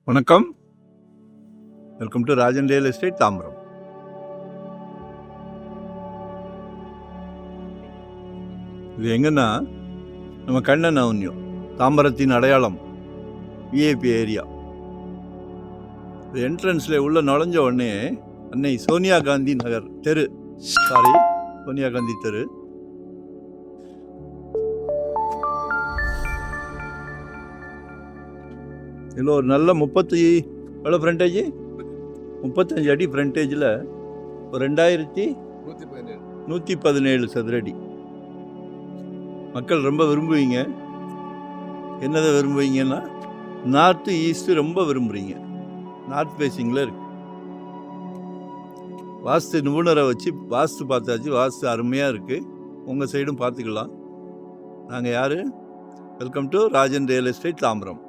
வணக்கம், welcome to Rajan real estate Tambaram. இது எங்கன்னா நம்ம கண்ணன் அவென்யூ, தாம்பரத்தின் அடையாளம், விஐபி ஏரியா. என்ட்ரன்ஸில் உள்ள நுழைஞ்ச உடனே அன்னை சோனியா காந்தி நகர் தெரு, சோனியா காந்தி தெரு. இதில் ஒரு நல்ல 35 அடி ஃப்ரண்டேஜில் ஒரு 2117 சதுரடி. மக்கள் ரொம்ப விரும்புவீங்க. என்னதை விரும்புவீங்கன்னா, நார்த்து ஈஸ்ட்டு ரொம்ப விரும்புகிறீங்க. நார்த் ஃபேஸிங்கில் இருக்கு. வாஸ்து நிபுணரை வச்சு வாஸ்து பார்த்தாச்சு. வாஸ்து அருமையாக இருக்குது. உங்கள் சைடும் பார்த்துக்கலாம். நாங்கள் யார்? Welcome to Rajan real estate Tambaram.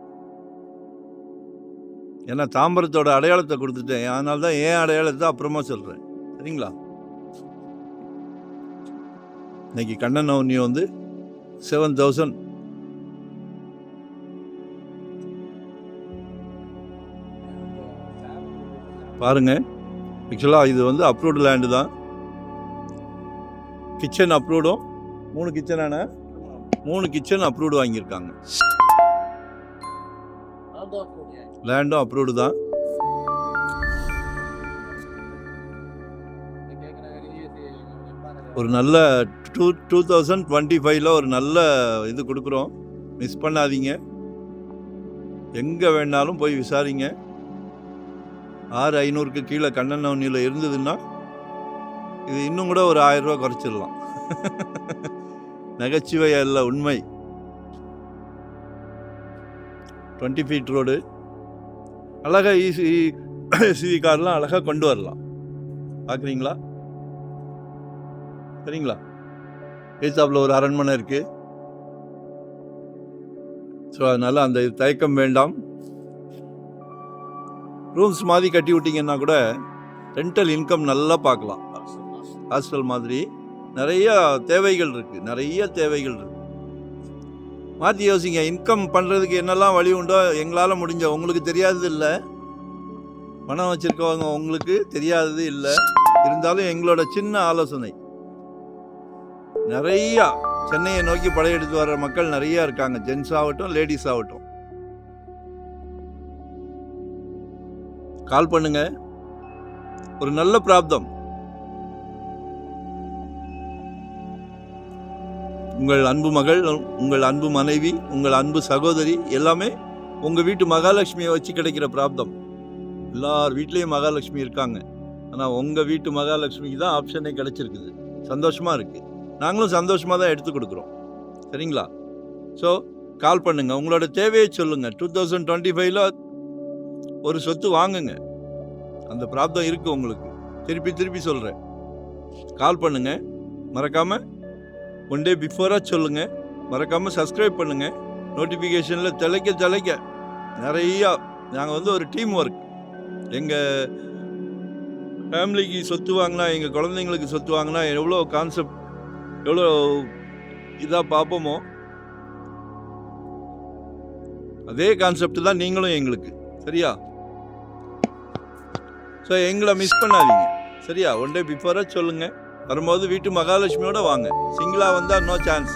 ஏன்னா தாம்பரத்தோட அடையாளத்தை கொடுத்துட்டேன், அதனால தான் ஏன் அடையாளத்தை அப்புறமா சொல்கிறேன், சரிங்களா? இன்னைக்கு கண்ணன் அவென்யூ வந்து 7000 பாருங்க. ஆக்சுவலாக இது வந்து அப்ரூவ்டு லேண்டு தான். கிச்சன் அப்ரூவ்டும், 3 கிச்சன் அப்ரூவ்டு வாங்கியிருக்காங்க. லேண்டும் அப்ரூவ்டு தான். ஒரு நல்ல 2025 ஒரு நல்ல இது கொடுக்குறோம். மிஸ் பண்ணாதீங்க. எங்கே வேணாலும் போய் விசாரிங்க. 6500க்கு கீழே கண்ணன் அவென்யூவில் இருந்ததுன்னா இது இன்னும் கூட ஒரு 1000 ரூபா குறைச்சிடலாம். நகைச்சுவை அல்ல, உண்மை. 20 ஃபீட் ரோடு, அழகாக எஸ்யூவி கார்லாம் அழகாக கொண்டு வரலாம். பார்க்குறீங்களா? சரிங்களா? ஏசாப்பில் ஒரு அரண்மனை இருக்குது. ஸோ அதனால் அந்த தயக்கம் வேண்டாம். ரூம்ஸ் மாதிரி கட்டி விட்டிங்கன்னா கூட ரெண்டல் இன்கம் நல்லா பார்க்கலாம். ஹாஸ்டல் மாதிரி நிறைய தேவைகள் இருக்குது. மாற்றி யோசிங்க. இன்கம் பண்ணுறதுக்கு என்னெல்லாம் வழி உண்டோ எங்களால் முடிஞ்ச, உங்களுக்கு தெரியாதது இல்லை. பணம் வச்சுருக்கவங்க உங்களுக்கு தெரியாதது இல்லை. இருந்தாலும் எங்களோட சின்ன ஆலோசனை, நிறையா சென்னையை நோக்கி படையெடுத்து வர்ற மக்கள் நிறையா இருக்காங்க. ஜென்ஸ் ஆகட்டும், லேடிஸ் ஆகட்டும். கால் பண்ணுங்க. ஒரு நல்ல பிராப்தம். உங்கள் அன்பு மகள், உங்கள் அன்பு மனைவி, உங்கள் அன்பு சகோதரி எல்லாமே உங்கள் வீட்டு மகாலட்சுமியை வச்சு கிடைக்கிற பிராப்தம். எல்லார் வீட்லேயும் மகாலட்சுமி இருக்காங்க. ஆனால் உங்கள் வீட்டு மகாலட்சுமிக்கு தான் ஆப்ஷனே கிடைச்சிருக்குது. சந்தோஷமாக இருக்குது. நாங்களும் சந்தோஷமாக தான் எடுத்து கொடுக்குறோம். சரிங்களா? ஸோ கால் பண்ணுங்கள். உங்களோட தேவையை சொல்லுங்கள். 2025 ஒரு சொத்து வாங்குங்க. அந்த பிராப்தம் இருக்குது உங்களுக்கு. திருப்பி சொல்கிறேன். கால் பண்ணுங்கள். மறக்காமல் 1 டே பிஃபோராக சொல்லுங்கள். மறக்காமல் சப்ஸ்கிரைப் பண்ணுங்கள். நோட்டிஃபிகேஷனில் தலைக்க நிறையா. நாங்கள் வந்து ஒரு டீம் ஒர்க். எங்கள் ஃபேமிலிக்கு சொத்து வாங்கினா, எங்கள் குழந்தைங்களுக்கு சொத்து வாங்கினா எவ்வளோ கான்செப்ட், எவ்வளோ இதாக பார்ப்போமோ அதே கான்செப்ட் தான் நீங்களும் எங்களுக்கு. சரியா? ஸோ எங்களை மிஸ் பண்ணாதீங்க. சரியா? 1 டே பிஃபோராக சொல்லுங்கள். வரும்போது வீட்டு மகாலட்சுமியோட வாங்க. சிங்கிளாக வந்தால் நோ சான்ஸ்.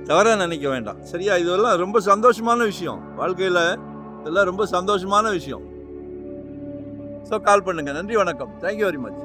தவறாக நினைக்க வேண்டாம். சரியா? இதெல்லாம் ரொம்ப சந்தோஷமான விஷயம். வாழ்க்கையில் இதெல்லாம் ரொம்ப சந்தோஷமான விஷயம். ஸோ கால் பண்ணுங்கள். நன்றி, வணக்கம். Thank you very much.